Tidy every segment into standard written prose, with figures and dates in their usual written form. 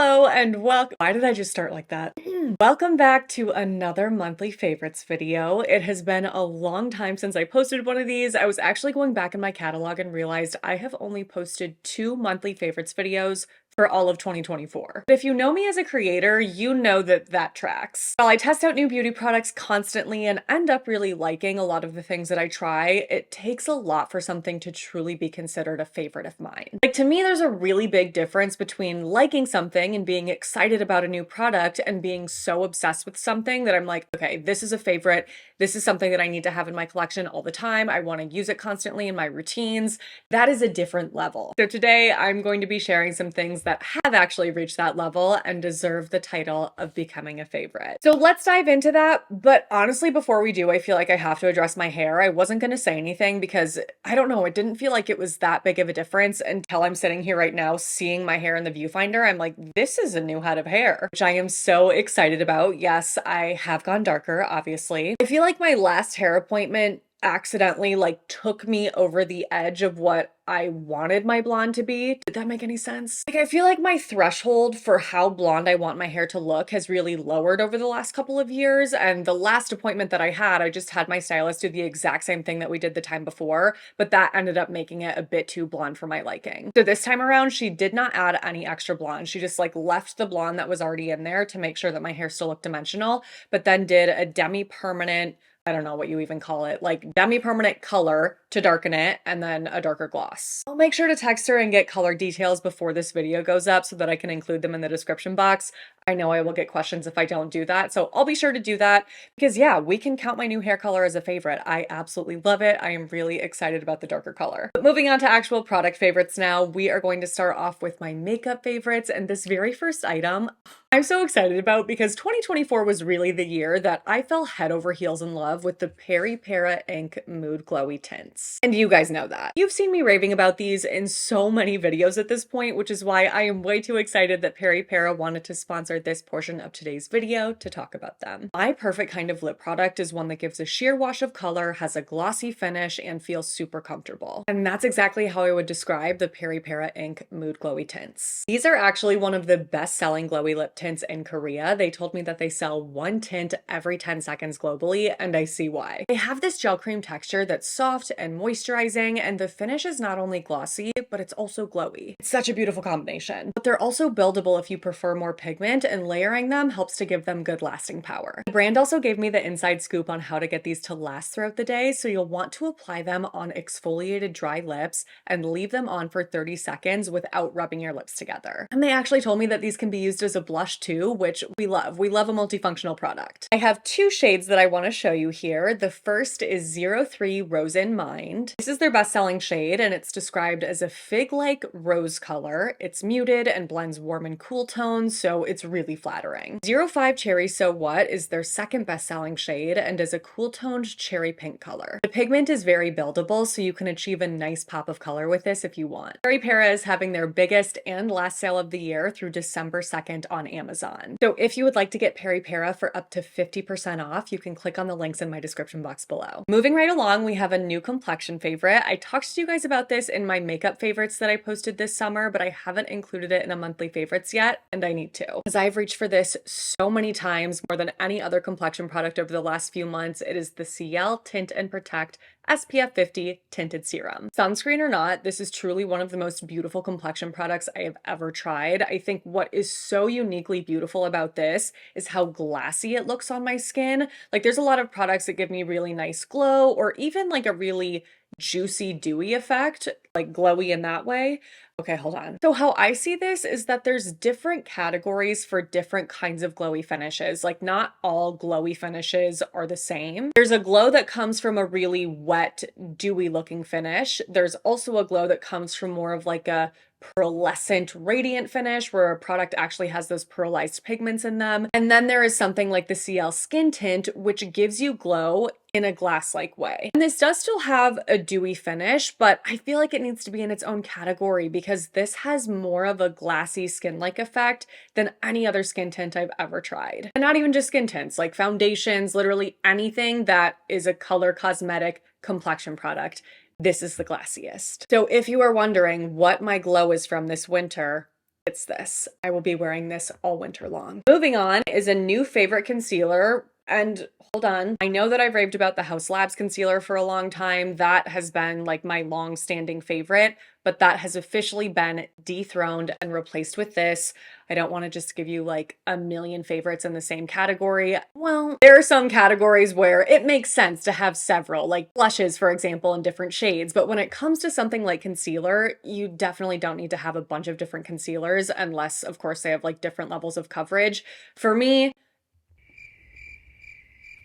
Hello and welcome. Why did I just start like that? Welcome back to another monthly favorites video. It has been a long time since I posted one of these. I was actually going back in my catalog and realized I have only posted 2 monthly favorites videos for all of 2024. But if you know me as a creator, you know that tracks. While I test out new beauty products constantly and end up really liking a lot of the things that I try, it takes a lot for something to truly be considered a favorite of mine. Like, to me, there's a really big difference between liking something and being excited about a new product and being so obsessed with something that I'm like, okay, this is a favorite. This is something that I need to have in my collection all the time. I want to use it constantly in my routines. That is a different level. So today I'm going to be sharing some things that have actually reached that level and deserve the title of becoming a favorite. So let's dive into that. But honestly, before we do, I feel like I have to address my hair. I wasn't going to say anything because I don't know, it didn't feel like it was that big of a difference until I'm sitting here right now seeing my hair in the viewfinder. I'm like, this is a new head of hair, which I am so excited about. Yes, I have gone darker, obviously. I feel like my last hair appointment accidentally took me over the edge of what I wanted my blonde to be. Did that make any sense? I feel like my threshold for how blonde I want my hair to look has really lowered over the last couple of years. And the last appointment that I just had my stylist do the exact same thing that we did the time before, but that ended up making it a bit too blonde for my liking. So this time around, she did not add any extra blonde. She just left the blonde that was already in there to make sure that my hair still looked dimensional, but then did a demi-permanent, I don't know what you even call it, demi-permanent color to darken it, and then a darker gloss. I'll make sure to text her and get color details before this video goes up so that I can include them in the description box. I know I will get questions if I don't do that, so I'll be sure to do that because yeah, we can count my new hair color as a favorite. I absolutely love it. I am really excited about the darker color. But moving on to actual product favorites now, we are going to start off with my makeup favorites, and this very first item I'm so excited about because 2024 was really the year that I fell head over heels in love with the Para Ink Mood Glowy tints. And you guys know that. You've seen me raving about these in so many videos at this point, which is why I am way too excited that Para wanted to sponsor this portion of today's video to talk about them. My perfect kind of lip product is one that gives a sheer wash of color, has a glossy finish, and feels super comfortable. And that's exactly how I would describe the Para Ink Mood Glowy tints. These are actually one of the best-selling glowy lip tints in Korea. They told me that they sell one tint every 10 seconds globally, and I see why. They have this gel cream texture that's soft and moisturizing, and the finish is not only glossy, but it's also glowy. It's such a beautiful combination. But they're also buildable if you prefer more pigment, and layering them helps to give them good lasting power. The brand also gave me the inside scoop on how to get these to last throughout the day, so you'll want to apply them on exfoliated dry lips and leave them on for 30 seconds without rubbing your lips together. And they actually told me that these can be used as a blush too, which we love. We love a multifunctional product. I have 2 shades that I want to show you here. The first is 03 Rose in Mind. This is their best-selling shade, and it's described as a fig-like rose color. It's muted and blends warm and cool tones, so it's really flattering. 05 Cherry So What is their second best-selling shade and is a cool-toned cherry pink color. The pigment is very buildable, so you can achieve a nice pop of color with this if you want. Para is having their biggest and last sale of the year through December 2nd on Amazon. So if you would like to get Para for up to 50% off, you can click on the links in my description box below. Moving right along, we have a new complexion favorite. I talked to you guys about this in my makeup favorites that I posted this summer, but I haven't included it in a monthly favorites yet, and I need to. Because I've reached for this so many times, more than any other complexion product over the last few months. It is the Ciel Tint and Protect SPF 50 Tinted Serum. Sunscreen or not, this is truly one of the most beautiful complexion products I have ever tried. I think what is so uniquely beautiful about this is how glassy it looks on my skin. There's a lot of products that give me really nice glow or even a really juicy, dewy effect, glowy in that way. Okay, hold on. So how I see this is that there's different categories for different kinds of glowy finishes. Not all glowy finishes are the same. There's a glow that comes from a really wet, dewy looking finish. There's also a glow that comes from more of a pearlescent radiant finish where a product actually has those pearlized pigments in them. And then there is something like the Ciel Skin Tint, which gives you glow in a glass-like way. And this does still have a dewy finish, but I feel like it needs to be in its own category because this has more of a glassy skin-like effect than any other skin tint I've ever tried. And not even just skin tints, foundations, literally anything that is a color cosmetic complexion product. This is the glassiest. So if you are wondering what my glow is from this winter, It's this. I will be wearing this all winter long. Moving on is a new favorite concealer. And hold on, I know that I've raved about the House Labs concealer for a long time. That has been like my long-standing favorite, but that has officially been dethroned and replaced with this. I don't want to just give you like a million favorites in the same category. Well, there are some categories where it makes sense to have several, like blushes, for example, in different shades. But when it comes to something like concealer, you definitely don't need to have a bunch of different concealers unless, of course, they have like different levels of coverage. For me,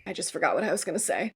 I just forgot what I was gonna say.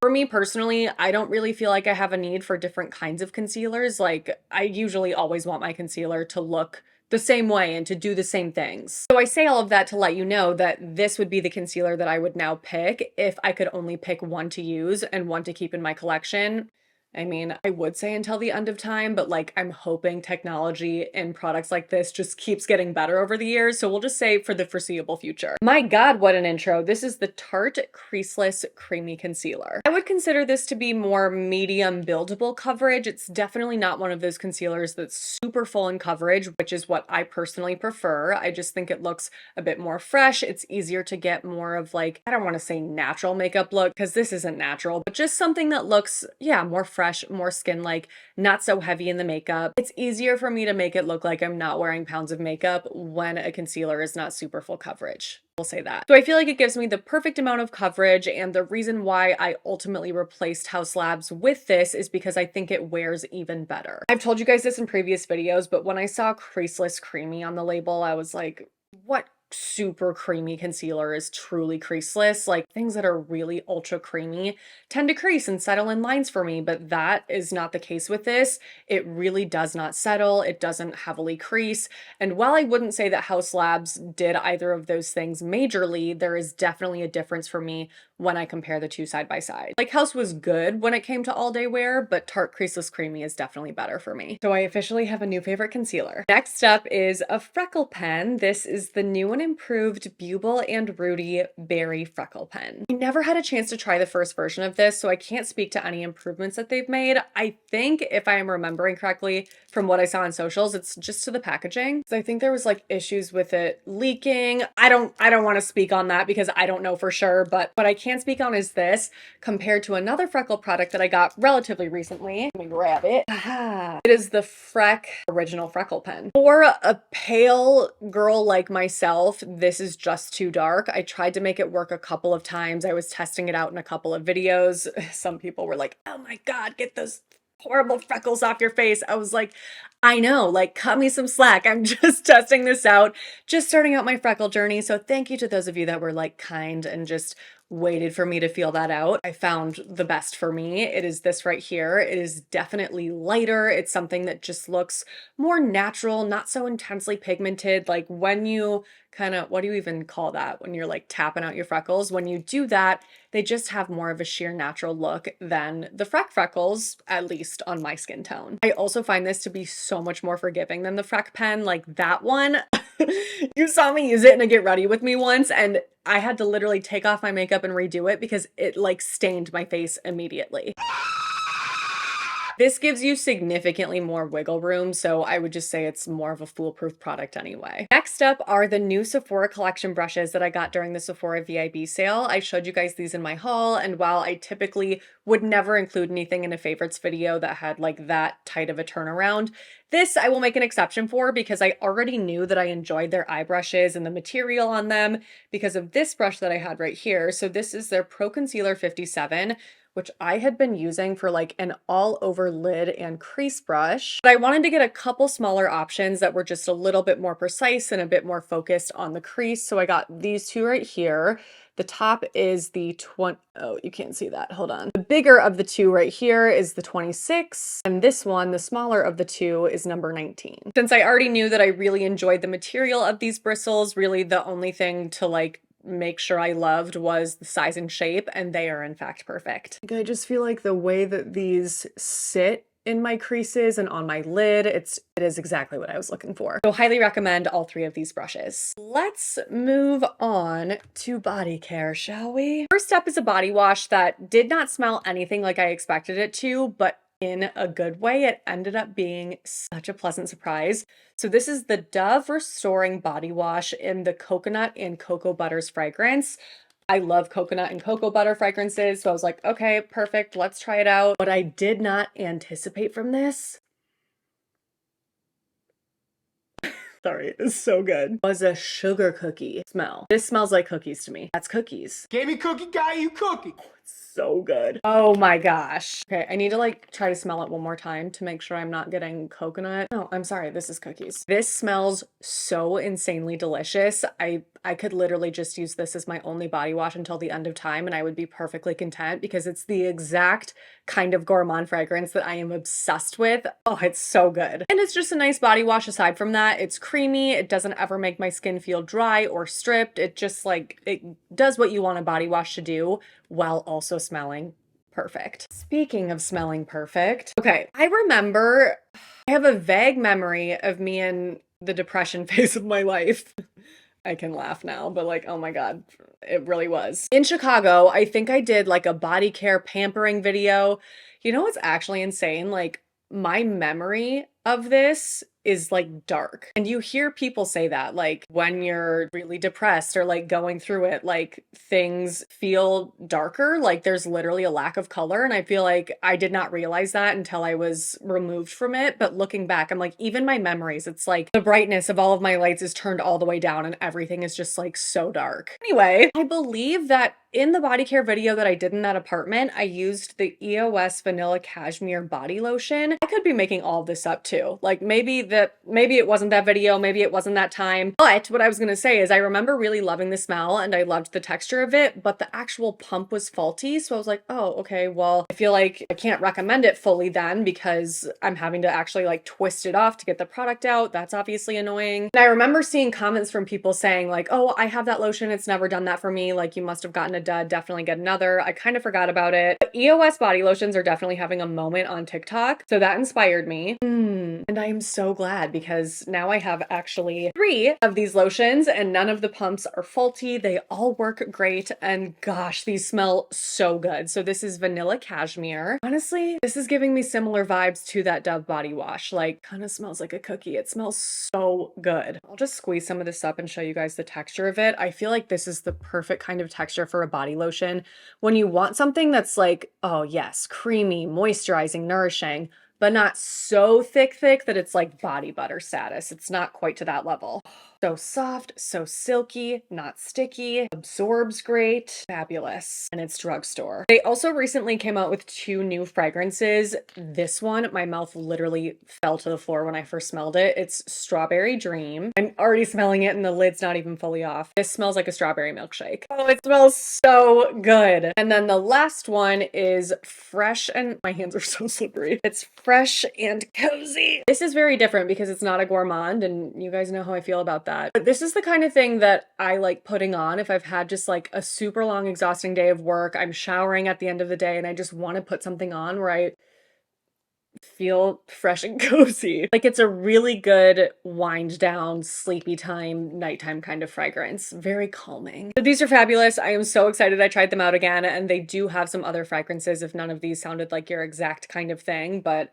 For me personally, I don't really feel like I have a need for different kinds of concealers. Like, I usually always want my concealer to look the same way and to do the same things. So I say all of that to let you know that this would be the concealer that I would now pick if I could only pick one to use and one to keep in my collection. I mean, I would say until the end of time, but like I'm hoping technology in products like this just keeps getting better over the years. So we'll just say for the foreseeable future. My God, what an intro. This is the Tarte Creaseless Creamy Concealer. I would consider this to be more medium buildable coverage. It's definitely not one of those concealers that's super full in coverage, which is what I personally prefer. I just think it looks a bit more fresh. It's easier to get more of like, I don't want to say natural makeup look because this isn't natural, but just something that looks, yeah, more fresh, more skin-like, not so heavy in the makeup. It's easier for me to make it look like I'm not wearing pounds of makeup when a concealer is not super full coverage. We'll say that. So I feel like it gives me the perfect amount of coverage, and the reason why I ultimately replaced House Labs with this is because I think it wears even better. I've told you guys this in previous videos, but when I saw Creaseless Creamy on the label, I was like, what super creamy concealer is truly creaseless? Like, things that are really ultra creamy tend to crease and settle in lines for me, but that is not the case with this. It really does not settle. It doesn't heavily crease. And while I wouldn't say that House Labs did either of those things majorly, there is definitely a difference for me when I compare the two side by side. Like, House was good when it came to all day wear, but Tarte Creaseless Creamy is definitely better for me. So I officially have a new favorite concealer. Next up is a freckle pen. This is the new and improved Bubble and Rudy Berry Freckle Pen. I never had a chance to try the first version of this, so I can't speak to any improvements that they've made. I think, if I am remembering correctly from what I saw on socials, it's just to the packaging. So I think there was like issues with it leaking. I don't want to speak on that because I don't know for sure, but what I can speak on is this compared to another freckle product that I got relatively recently. Let me grab it. Aha. It is the Freck Original Freckle Pen. For a pale girl like myself, this is just too dark. I tried to make it work a couple of times. I was testing it out in a couple of videos. Some people were like, oh my God, get those horrible freckles off your face. I was like, I know, like, cut me some slack. I'm just testing this out, just starting out my freckle journey. So thank you to those of you that were like kind and just waited for me to feel that out. I found the best for me. It is this right here. It is definitely lighter. It's something that just looks more natural, not so intensely pigmented. Like when you kind of, what do you even call that? When you're like tapping out your freckles, when you do that, they just have more of a sheer natural look than the freckles, at least on my skin tone. I also find this to be so much more forgiving than the Freck pen. Like that one, you saw me use it in a Get Ready With Me once, and I had to literally take off my makeup and redo it because it like stained my face immediately. This gives you significantly more wiggle room, so I would just say it's more of a foolproof product anyway. Next up are the new Sephora collection brushes that I got during the Sephora VIB sale. I showed you guys these in my haul, and while I typically would never include anything in a favorites video that had like that tight of a turnaround, this I will make an exception for because I already knew that I enjoyed their eye brushes and the material on them because of this brush that I had right here. So this is their Pro Concealer 57, which I had been using for like an all over lid and crease brush. But I wanted to get a couple smaller options that were just a little bit more precise and a bit more focused on the crease. So I got these two right here. The top is the oh, you can't see that, hold on. The bigger of the two right here is the 26, and this one, the smaller of the two, is number 19. Since I already knew that I really enjoyed the material of these bristles, really the only thing to like make sure I loved was the size and shape, and they are in fact perfect. I just feel like the way that these sit in my creases and on my lid, it is exactly what I was looking for. So highly recommend all three of these brushes. Let's move on to Bodycare, shall we? First up is a body wash that did not smell anything like I expected it to, but in a good way. It ended up being such a pleasant surprise. So this is the Dove Restoring Body Wash in the coconut and cocoa butters fragrance. I love coconut and cocoa butter fragrances, so I was like, okay, perfect, let's try it out. What I did not anticipate from this, sorry, it's so good, was a sugar cookie smell. This smells like cookies to me. That's cookies. Gave me cookie, got you cookie. So good. Oh my gosh. Okay, I need to like try to smell it one more time to make sure I'm not getting coconut. No, I'm sorry, this is cookies. This smells so insanely delicious. I could literally just use this as my only body wash until the end of time and I would be perfectly content because it's the exact kind of gourmand fragrance that I am obsessed with. Oh, it's so good. And it's just a nice body wash aside from that. It's creamy. It doesn't ever make my skin feel dry or stripped. It just like, it does what you want a body wash to do while also smelling perfect. Speaking of smelling perfect, okay, I remember, I have a vague memory of me in the depression phase of my life. I can laugh now, but like, oh my God, it really was. In Chicago, I think I did like a body care pampering video. You know what's actually insane? Like my memory of this is like dark. And you hear people say that like when you're really depressed or like going through it, like things feel darker, like there's literally a lack of color. And I feel like I did not realize that until I was removed from it. But looking back, I'm like, even my memories, it's like the brightness of all of my lights is turned all the way down and everything is just like so dark. Anyway, I believe that in the body care video that I did in that apartment, I used the EOS Vanilla Cashmere Body Lotion. I could be making all of this up too. Like maybe it wasn't that video, maybe it wasn't that time. But what I was gonna say is I remember really loving the smell and I loved the texture of it, but the actual pump was faulty. So I was like, oh, okay, well, I feel like I can't recommend it fully then because I'm having to actually like twist it off to get the product out. That's obviously annoying. And I remember seeing comments from people saying like, oh, I have that lotion. It's never done that for me. Like you must have gotten a dud, definitely get another. I kind of forgot about it. But EOS body lotions are definitely having a moment on TikTok. So that inspired me. And I am so glad because now I have actually 3 of these lotions and none of the pumps are faulty. They all work great. And gosh, these smell so good. So this is Vanilla Cashmere. Honestly, this is giving me similar vibes to that Dove body wash. Like kind of smells like a cookie. It smells so good. I'll just squeeze some of this up and show you guys the texture of it. I feel like this is the perfect kind of texture for a body lotion. When you want something that's like, oh yes, creamy, moisturizing, nourishing, but not so thick that it's like body butter status. It's not quite to that level. So soft, so silky, not sticky, absorbs great, fabulous, and it's drugstore. They also recently came out with 2 new fragrances. This one, my mouth literally fell to the floor when I first smelled it. It's Strawberry Dream. I'm already smelling it and the lid's not even fully off. This smells like a strawberry milkshake. Oh, it smells so good. And then the last one is Fresh, and my hands are so slippery. It's Fresh and Cozy. This is very different because it's not a gourmand and you guys know how I feel about that. But this is the kind of thing that I like putting on if I've had just like a super long exhausting day of work. I'm showering at the end of the day and I just want to put something on where I feel fresh and cozy. Like it's a really good wind down, sleepy time, nighttime kind of fragrance. Very calming. So these are fabulous. I am so excited I tried them out again and they do have some other fragrances if none of these sounded like your exact kind of thing, but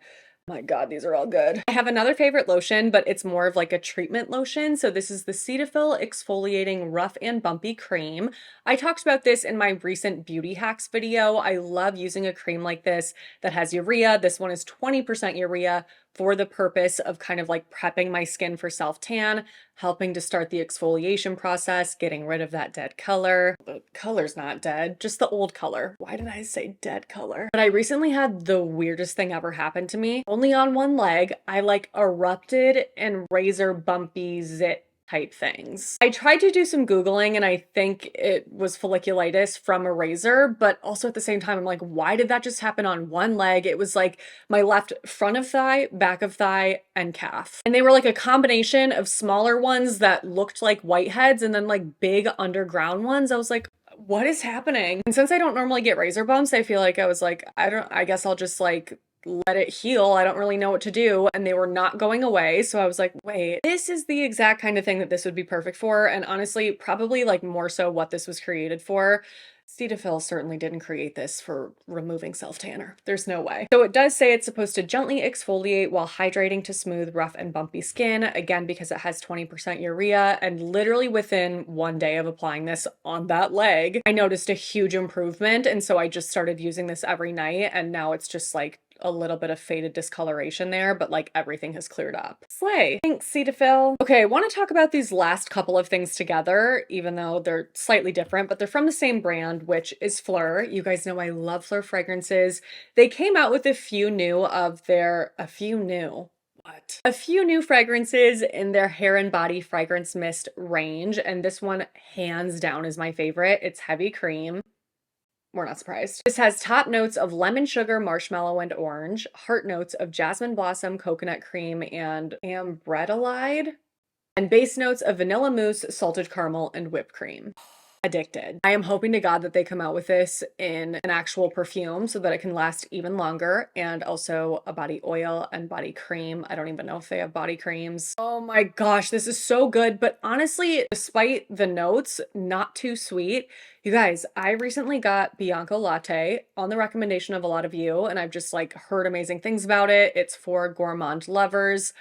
my God, these are all good. I have another favorite lotion, but it's more of like a treatment lotion. So this is the Cetaphil Exfoliating Rough and Bumpy Cream. I talked about this in my recent beauty hacks video. I love using a cream like this that has urea. This one is 20% urea for the purpose of kind of like prepping my skin for self-tan, helping to start the exfoliation process, getting rid of that dead color. The color's not dead, just the old color. Why did I say dead color? But I recently had the weirdest thing ever happen to me. Only on one leg, I like erupted and razor bumpy zit type things. I tried to do some Googling and I think it was folliculitis from a razor, but also at the same time, I'm like, why did that just happen on one leg? It was like my left front of thigh, back of thigh, and calf. And they were like a combination of smaller ones that looked like whiteheads and then like big underground ones. I was like, what is happening? And since I don't normally get razor bumps, I feel like I was like, I guess I'll just like let it heal. I don't really know what to do. And they were not going away. So I was like, wait, this is the exact kind of thing that this would be perfect for. And honestly, probably like more so what this was created for. Cetaphil certainly didn't create this for removing self-tanner. There's no way. So it does say it's supposed to gently exfoliate while hydrating to smooth rough and bumpy skin, again, because it has 20% urea, and literally within 1 day of applying this on that leg, I noticed a huge improvement, and so I just started using this every night, and now it's just like a little bit of faded discoloration there, but like everything has cleared up. Slay. Thanks, Cetaphil. Okay, I want to talk about these last couple of things together, even though they're slightly different, but they're from the same brand, which is Fleur. You guys know I love Fleur fragrances. They came out with a few new fragrances in their hair and body fragrance mist range, and this one hands down is my favorite. It's heavy cream. We're not surprised. This has top notes of lemon sugar, marshmallow, and orange, heart notes of jasmine blossom, coconut cream, and ambretolide, and base notes of vanilla mousse, salted caramel, and whipped cream. Addicted. I am hoping to God that they come out with this in an actual perfume so that it can last even longer, and also a body oil and body cream. I don't even know if they have body creams. Oh my gosh, this is so good. But honestly, despite the notes, not too sweet. You guys, I recently got Bianco Latte on the recommendation of a lot of you, and I've just like heard amazing things about it. It's for gourmand lovers.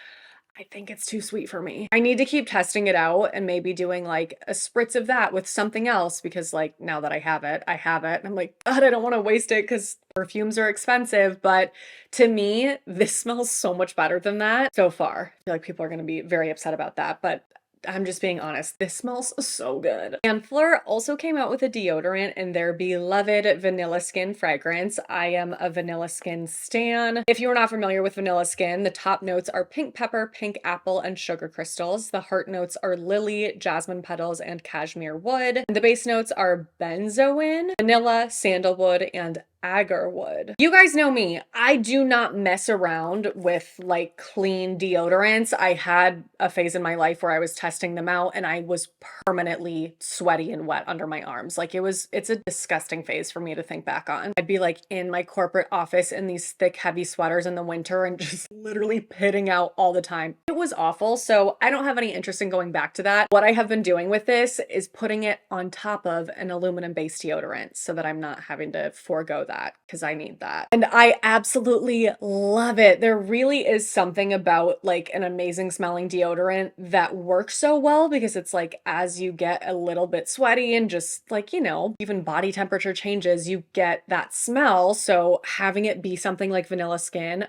I think it's too sweet for me. I need to keep testing it out and maybe doing like a spritz of that with something else, because like now that I have it. And I'm like, God, I don't want to waste it because perfumes are expensive. But to me, this smells so much better than that so far. I feel like people are going to be very upset about that, but I'm just being honest. This smells so good. And Fleur also came out with a deodorant in their beloved Vanilla Skin fragrance. I am a Vanilla Skin stan. If you are not familiar with Vanilla Skin, the top notes are pink pepper, pink apple, and sugar crystals. The heart notes are lily, jasmine petals, and cashmere wood. And the base notes are benzoin, vanilla, sandalwood, and agarwood. You guys know me. I do not mess around with like clean deodorants. I had a phase in my life where I was testing them out and I was permanently sweaty and wet under my arms. Like it's a disgusting phase for me to think back on. I'd be like in my corporate office in these thick, heavy sweaters in the winter and just literally pitting out all the time. It was awful. So I don't have any interest in going back to that. What I have been doing with this is putting it on top of an aluminum-based deodorant so that I'm not having to forego that, because I need that. And I absolutely love it. There really is something about like an amazing smelling deodorant that works so well, because it's like as you get a little bit sweaty and just like, you know, even body temperature changes, you get that smell. So having it be something like Vanilla Skin,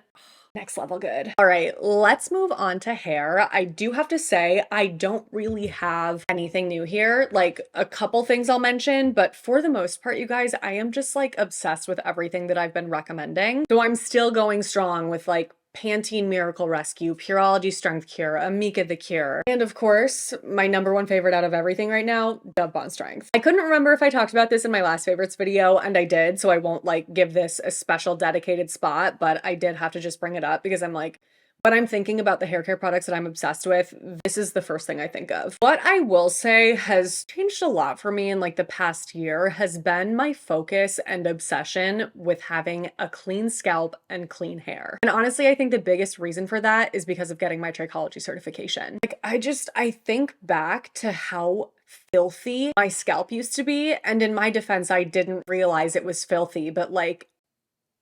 next level good. All right, let's move on to hair. I do have to say, I don't really have anything new here. Like a couple things I'll mention, but for the most part, you guys, I am just like obsessed with everything that I've been recommending. So I'm still going strong with like Pantene Miracle Rescue, Pureology Strength Cure, Amika the Cure, and of course, my number one favorite out of everything right now, Dove Bond Strength. I couldn't remember if I talked about this in my last favorites video, and I did, so I won't like give this a special dedicated spot, but I did have to just bring it up because I'm like, when I'm thinking about the hair care products that I'm obsessed with, this is the first thing I think of. What I will say has changed a lot for me in like the past year has been my focus and obsession with having a clean scalp and clean hair. And honestly, I think the biggest reason for that is because of getting my trichology certification. Like I think back to how filthy my scalp used to be. And in my defense, I didn't realize it was filthy, but like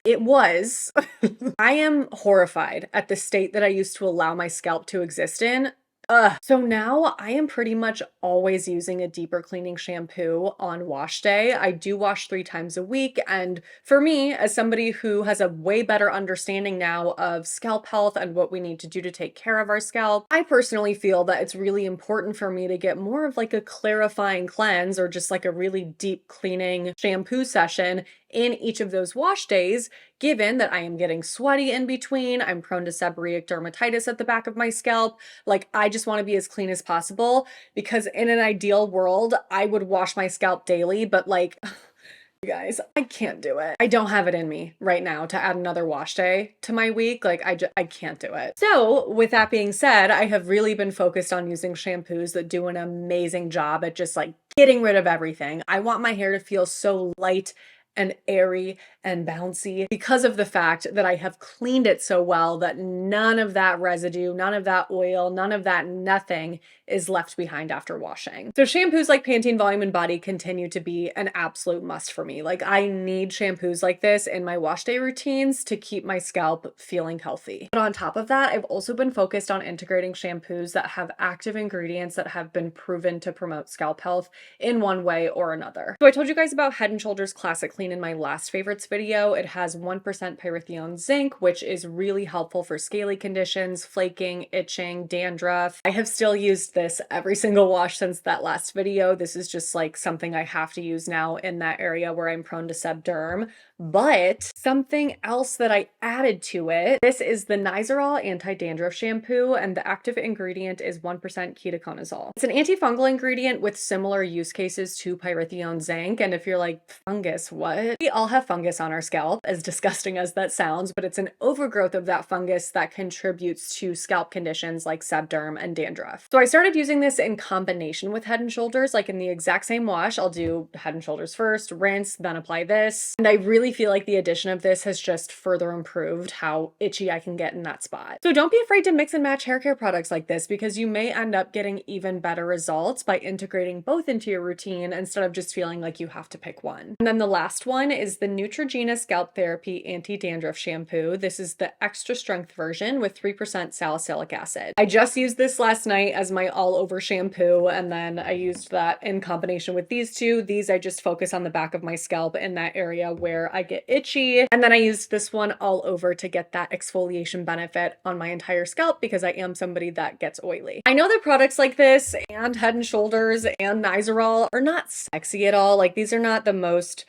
it was. I am horrified at the state that I used to allow my scalp to exist in. So now I am pretty much always using a deeper cleaning shampoo on wash day. I do wash 3 times a week. And for me, as somebody who has a way better understanding now of scalp health and what we need to do to take care of our scalp, I personally feel that it's really important for me to get more of like a clarifying cleanse or just like a really deep cleaning shampoo session in each of those wash days, given that I am getting sweaty in between, I'm prone to seborrheic dermatitis at the back of my scalp. Like, I just want to be as clean as possible, because in an ideal world, I would wash my scalp daily, but like, you guys, I can't do it. I don't have it in me right now to add another wash day to my week. Like, I can't do it. So with that being said, I have really been focused on using shampoos that do an amazing job at just like getting rid of everything. I want my hair to feel so light and airy and bouncy because of the fact that I have cleaned it so well that none of that residue, none of that oil, none of that nothing is left behind after washing. So shampoos like Pantene Volume and Body continue to be an absolute must for me. Like, I need shampoos like this in my wash day routines to keep my scalp feeling healthy. But on top of that, I've also been focused on integrating shampoos that have active ingredients that have been proven to promote scalp health in one way or another. So I told you guys about Head & Shoulders Classic Clean in my last favorites video. It has 1% pyrithione zinc, which is really helpful for scaly conditions, flaking, itching, dandruff. I have still used this every single wash since that last video. This is just like something I have to use now in that area where I'm prone to sebderm. But something else that I added to it, this is the Nizoral anti-dandruff shampoo, and the active ingredient is 1% ketoconazole. It's an antifungal ingredient with similar use cases to pyrithione zinc, and if you're like, fungus, what? We all have fungus on our scalp, as disgusting as that sounds, but it's an overgrowth of that fungus that contributes to scalp conditions like sebderm and dandruff. So I started using this in combination with Head & Shoulders, like in the exact same wash. I'll do Head & Shoulders first, rinse, then apply this, and I really feel like the addition of this has just further improved how itchy I can get in that spot. So don't be afraid to mix and match hair care products like this, because you may end up getting even better results by integrating both into your routine instead of just feeling like you have to pick one. And then the last one is the Neutrogena Scalp Therapy Anti-Dandruff Shampoo. This is the extra strength version with 3% salicylic acid. I just used this last night as my all-over shampoo, and then I used that in combination with these two. These I just focus on the back of my scalp in that area where I get itchy, and then I used this one all over to get that exfoliation benefit on my entire scalp because I am somebody that gets oily. I know that products like this and Head & Shoulders and Nizoral are not sexy at all. Like, these are not the most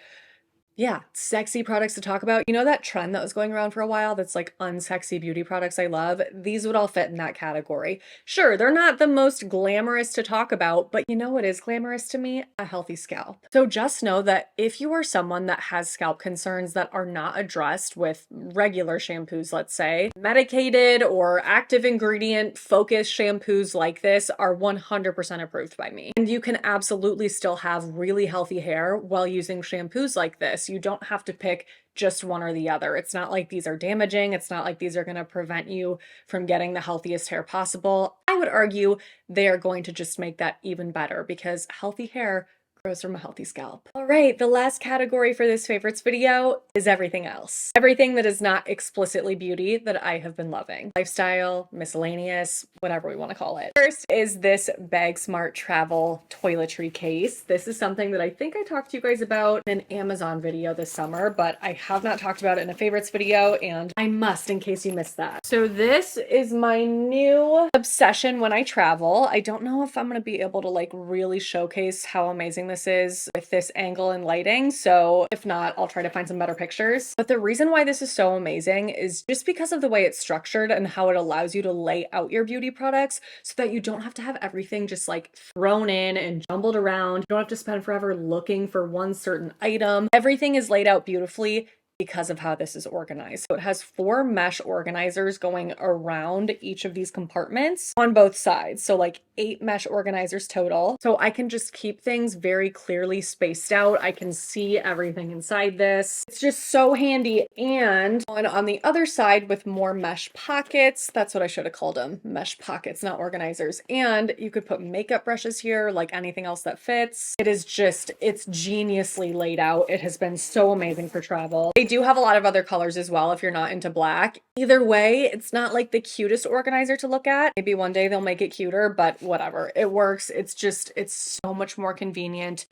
sexy products to talk about. You know that trend that was going around for a while that's like unsexy beauty products I love? These would all fit in that category. Sure, they're not the most glamorous to talk about, but you know what is glamorous to me? A healthy scalp. So just know that if you are someone that has scalp concerns that are not addressed with regular shampoos, let's say, medicated or active ingredient focused shampoos like this are 100% approved by me. And you can absolutely still have really healthy hair while using shampoos like this. You don't have to pick just one or the other. It's not like these are damaging. It's not like these are going to prevent you from getting the healthiest hair possible. I would argue they are going to just make that even better because healthy hair grows from a healthy scalp. All right, the last category for this favorites video is everything else. Everything that is not explicitly beauty that I have been loving. Lifestyle, miscellaneous, whatever we want to call it. First is this Bag Smart Travel toiletry case. This is something that I think I talked to you guys about in an Amazon video this summer, but I have not talked about it in a favorites video, and I must in case you missed that. So this is my new obsession when I travel. I don't know if I'm going to be able to like really showcase how amazing this is with this angle and lighting, so if not, I'll try to find some better pictures. But the reason why this is so amazing is just because of the way it's structured and how it allows you to lay out your beauty products so that you don't have to have everything just like thrown in and jumbled around. You don't have to spend forever looking for one certain item. Everything is laid out beautifully because of how this is organized. So it has 4 mesh organizers going around each of these compartments on both sides. So like 8 mesh organizers total. So I can just keep things very clearly spaced out. I can see everything inside this. It's just so handy. And on the other side with more mesh pockets, that's what I should have called them, mesh pockets, not organizers. And you could put makeup brushes here, like anything else that fits. It is just, it's geniusly laid out. It has been so amazing for travel. They do have a lot of other colors as well if you're not into black. Either way, it's not like the cutest organizer to look at. Maybe one day they'll make it cuter, but whatever. It works. It's just, it's so much more convenient.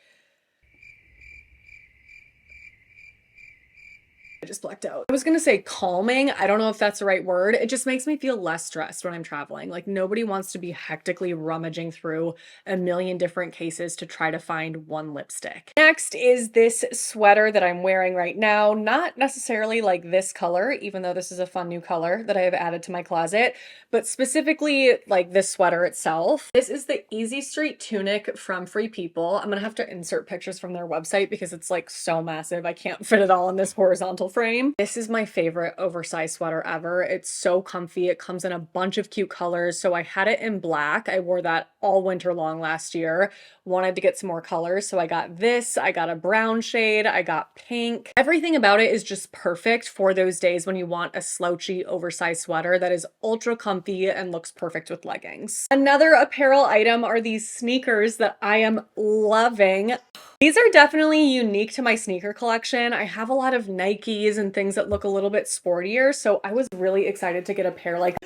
I just blacked out. I was gonna say calming. I don't know if that's the right word. It just makes me feel less stressed when I'm traveling. Like nobody wants to be hectically rummaging through a million different cases to try to find one lipstick. Next is this sweater that I'm wearing right now. Not necessarily like this color, even though this is a fun new color that I have added to my closet, but specifically like this sweater itself. This is the Easy Street tunic from Free People. I'm gonna have to insert pictures from their website because it's like so massive. I can't fit it all in this horizontal frame. This is my favorite oversized sweater ever. It's so comfy. It comes in a bunch of cute colors. So I had it in black. I wore that all winter long last year. Wanted to get some more colors. So I got this, I got a brown shade, I got pink. Everything about it is just perfect for those days when you want a slouchy oversized sweater that is ultra comfy and looks perfect with leggings. Another apparel item are these sneakers that I am loving. These are definitely unique to my sneaker collection. I have a lot of Nikes and things that look a little bit sportier, so I was really excited to get a pair like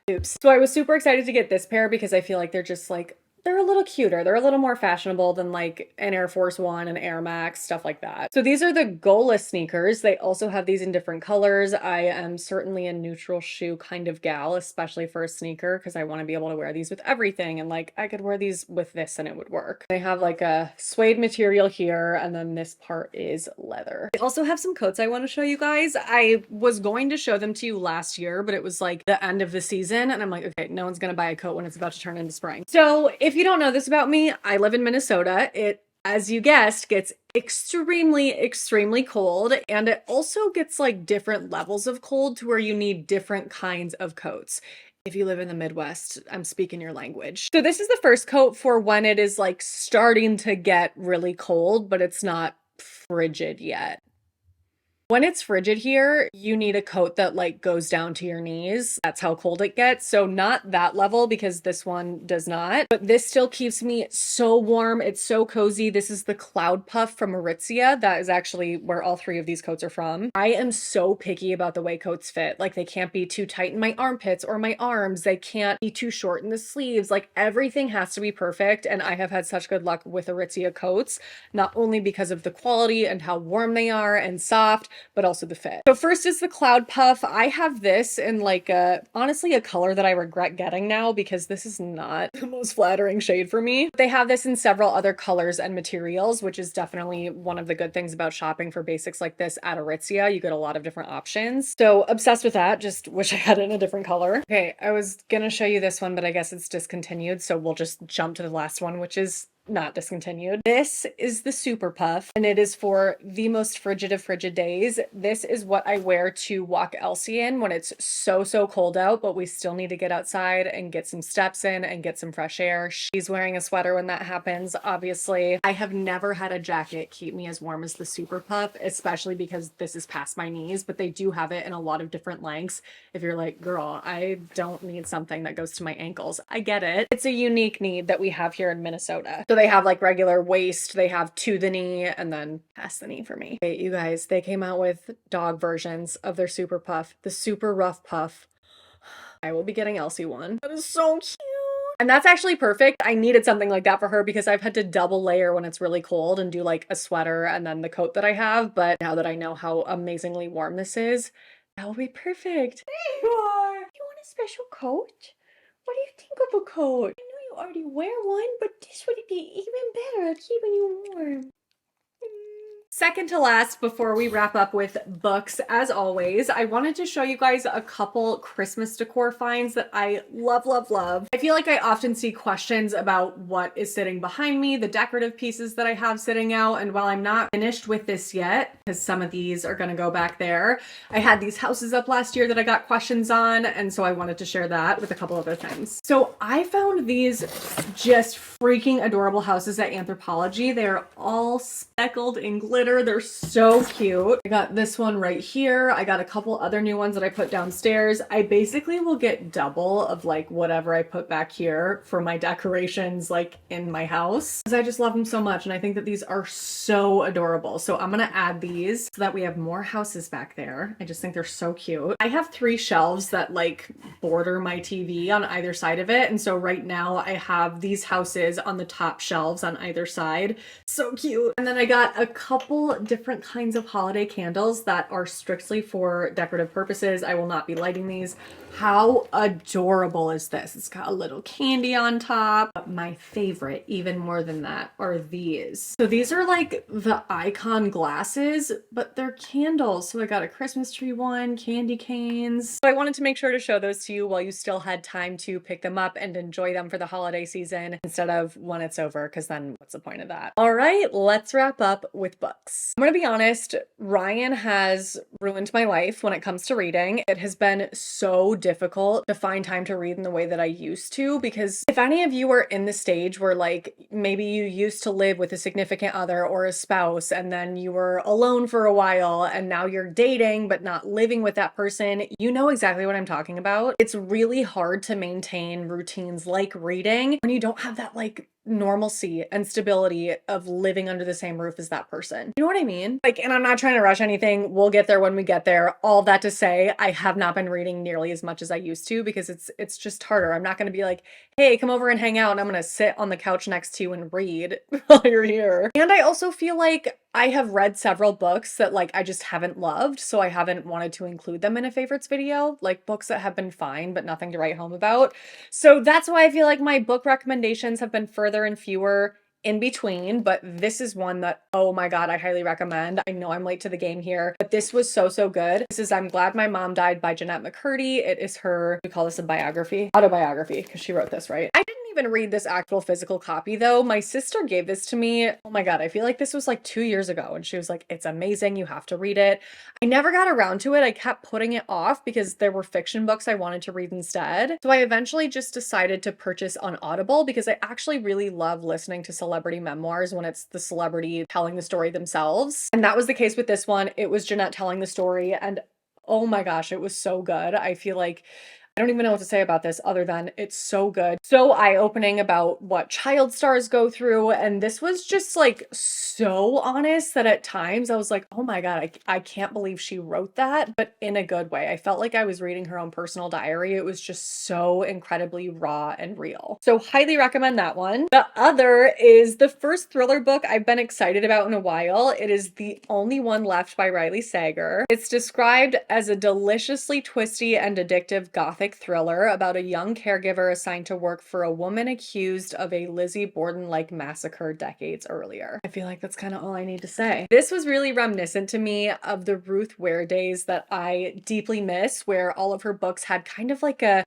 oops. So I was super excited to get this pair because I feel like they're just like they're a little cuter. They're a little more fashionable than like an Air Force One and Air Max, stuff like that. So these are the Gola sneakers. They also have these in different colors. I am certainly a neutral shoe kind of gal, especially for a sneaker, because I want to be able to wear these with everything. And like I could wear these with this and it would work. They have like a suede material here, and then this part is leather. They also have some coats I want to show you guys. I was going to show them to you last year, but it was like the end of the season. And I'm like, okay, no one's going to buy a coat when it's about to turn into spring. So if you don't know this about me, I live in Minnesota. It, as you guessed, gets extremely cold, and it also gets like different levels of cold to where you need different kinds of coats. If you live in the Midwest, I'm speaking your language. So this is the first coat for when it is like starting to get really cold, but it's not frigid yet. When it's frigid here, you need a coat that like goes down to your knees. That's how cold it gets. So not that level because this one does not, but this still keeps me so warm. It's so cozy. This is the Cloud Puff from Aritzia. That is actually where all three of these coats are from. I am so picky about the way coats fit. Like they can't be too tight in my armpits or my arms. They can't be too short in the sleeves. Like everything has to be perfect. And I have had such good luck with Aritzia coats, not only because of the quality and how warm they are and soft, but also the fit. So first is the Cloud Puff. I have this in like honestly a color that I regret getting now because this is not the most flattering shade for me. They have this in several other colors and materials, which is definitely one of the good things about shopping for basics like this at Aritzia. You get a lot of different options. So obsessed with that, just wish I had it in a different color. Okay, I was gonna show you this one, but I guess it's discontinued. So we'll just jump to the last one, which is not discontinued. This is the Super Puff, and it is for the most frigid of frigid days. This is what I wear to walk Elsie in when it's so cold out, but we still need to get outside and get some steps in and get some fresh air. She's wearing a sweater when that happens, obviously. I have never had a jacket keep me as warm as the Super Puff, especially because this is past my knees, but they do have it in a lot of different lengths. If you're like, girl, I don't need something that goes to my ankles, I get it. It's a unique need that we have here in Minnesota. So they have like regular waist, they have to the knee, and then past the knee for me. Okay, you guys, they came out with dog versions of their Super Puff, the Super Rough Puff. I will be getting Elsie one. That is so cute. And that's actually perfect. I needed something like that for her because I've had to double layer when it's really cold and do like a sweater and then the coat that I have. But now that I know how amazingly warm this is, that will be perfect. There you are. You want a special coat? What do you think of a coat? I know you already wear one, but this would be even better at keeping you warm. Second to last, before we wrap up with books, as always, I wanted to show you guys a couple Christmas decor finds that I love. I feel like I often see questions about what is sitting behind me, the decorative pieces that I have sitting out, and while I'm not finished with this yet, because some of these are gonna go back there, I had these houses up last year that I got questions on, and so I wanted to share that with a couple other things. So I found these just freaking adorable houses at Anthropologie. They're all speckled in glitter. They're so cute. I got this one right here. I got a couple other new ones that I put downstairs. I basically will get double of like whatever I put back here for my decorations like in my house because I just love them so much, and I think that these are so adorable. So I'm gonna add these so that we have more houses back there. I just think they're so cute. I have 3 shelves that like border my TV on either side of it, and so right now I have these houses on the top shelves on either side. So cute. And then I got a couple different kinds of holiday candles that are strictly for decorative purposes. I will not be lighting these, How adorable is this? It's got a little candy on top. But my favorite, even more than that, are these. So these are like the icon glasses, but they're candles. So I got a Christmas tree one, candy canes. So I wanted to make sure to show those to you while you still had time to pick them up and enjoy them for the holiday season instead of when it's over, because then what's the point of that? All right, let's wrap up with books. I'm gonna be honest, Ryan has ruined my life when it comes to reading. It has been so difficult to find time to read in the way that I used to, because if any of you are in the stage where like maybe you used to live with a significant other or a spouse and then you were alone for a while and now you're dating but not living with that person, you know exactly what I'm talking about. It's really hard to maintain routines like reading when you don't have that like normalcy and stability of living under the same roof as that person. You know what I mean? Like, and I'm not trying to rush anything. We'll get there when we get there. All that to say, I have not been reading nearly as much as I used to because it's just harder. I'm not going to be like, hey, come over and hang out and I'm going to sit on the couch next to you and read while you're here. And I also feel like I have read several books that like I just haven't loved, so I haven't wanted to include them in a favorites video, like books that have been fine but nothing to write home about. So that's why I feel like my book recommendations have been further and fewer in between, but this is one that, oh my God, I highly recommend. I know I'm late to the game here, but this was so, so good. This is I'm Glad My Mom Died by Jeanette McCurdy. It is her, we call this a biography, autobiography, because she wrote this, right? I didn't even read this actual physical copy though. My sister gave this to me. Oh my God, I feel like this was like 2 years ago and she was like, it's amazing, you have to read it. I never got around to it. I kept putting it off because there were fiction books I wanted to read instead. So I eventually just decided to purchase on Audible because I actually really love listening to celebrity memoirs when it's the celebrity telling the story themselves. And that was the case with this one. It was Jeanette telling the story and oh my gosh, it was so good. I feel like I don't even know what to say about this other than it's so good. So eye-opening about what child stars go through. And this was just like so honest that at times I was like, oh my God, I can't believe she wrote that, but in a good way. I felt like I was reading her own personal diary. It was just so incredibly raw and real. So highly recommend that one. The other is the first thriller book I've been excited about in a while. It is The Only One Left by Riley Sager. It's described as a deliciously twisty and addictive gothic thriller about a young caregiver assigned to work for a woman accused of a Lizzie Borden-like massacre decades earlier. I feel like that's kind of all I need to say. This was really reminiscent to me of the Ruth Ware days that I deeply miss, where all of her books had kind of like a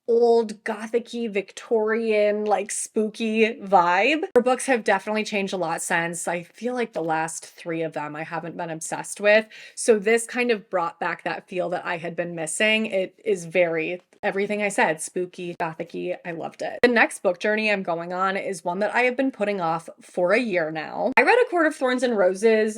old gothic-y Victorian like spooky vibe. Her books have definitely changed a lot since. I feel like the last 3 of them I haven't been obsessed with. So this kind of brought back that feel that I had been missing. It is very everything I said, spooky, gothic-y. I loved it. The next book journey I'm going on is one that I have been putting off for a year now. I read A Court of Thorns and Roses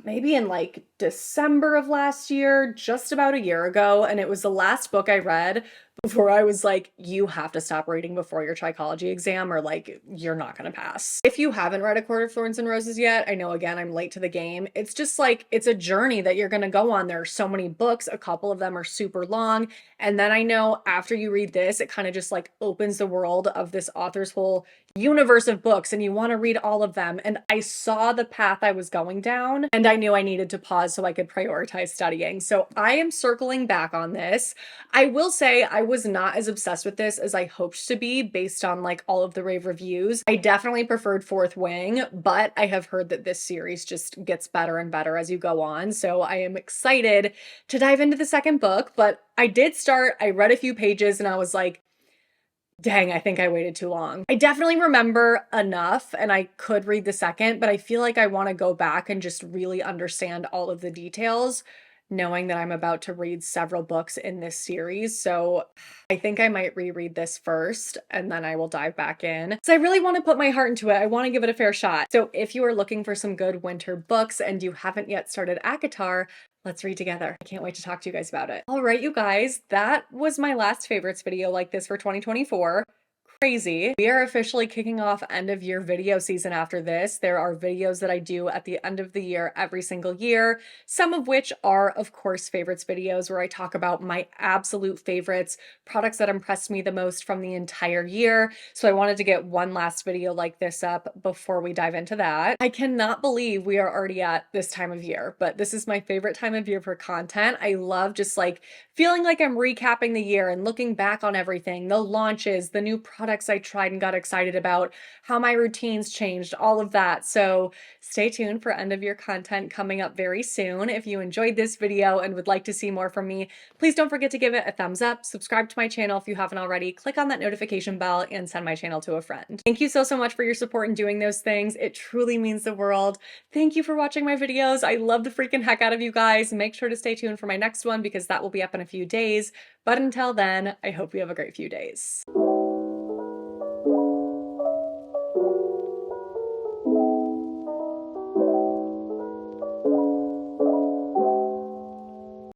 maybe in like December of last year, just about a year ago, and it was the last book I read before I was like, you have to stop reading before your trichology exam or like you're not gonna pass. If you haven't read A Court of Thorns and Roses yet, I know again I'm late to the game. It's just like, it's a journey that you're gonna go on. There are so many books, a couple of them are super long. And then I know after you read this, it kind of just like opens the world of this author's whole universe of books and you want to read all of them. And I saw the path I was going down and I knew I needed to pause so I could prioritize studying. So I am circling back on this. I will say I was not as obsessed with this as I hoped to be based on like all of the rave reviews. I definitely preferred Fourth Wing, but I have heard that this series just gets better and better as you go on. So I am excited to dive into the second book, but I did start, I read a few pages and I was like, dang, I think I waited too long. I definitely remember enough and I could read the second, but I feel like I want to go back and just really understand all of the details, knowing that I'm about to read several books in this series. So I think I might reread this first and then I will dive back in. So I really want to put my heart into it. I want to give it a fair shot. So if you are looking for some good winter books and you haven't yet started ACOTAR, let's read together. I can't wait to talk to you guys about it. All right, you guys, that was my last favorites video like this for 2024. Crazy. We are officially kicking off end of year video season after this. There are videos that I do at the end of the year every single year, some of which are, of course, favorites videos where I talk about my absolute favorites, products that impressed me the most from the entire year. So I wanted to get one last video like this up before we dive into that. I cannot believe we are already at this time of year, but this is my favorite time of year for content. I love just like feeling like I'm recapping the year and looking back on everything, the launches, the new products I tried and got excited about, how my routines changed, all of that. So stay tuned for end of year content coming up very soon. If you enjoyed this video and would like to see more from me, please don't forget to give it a thumbs up, subscribe to my channel if you haven't already, click on that notification bell, and send my channel to a friend. Thank you so much for your support in doing those things. It truly means the world. Thank you for watching my videos. I love the freaking heck out of you guys. Make sure to stay tuned for my next one because that will be up in a few days. But until then, I hope you have a great few days.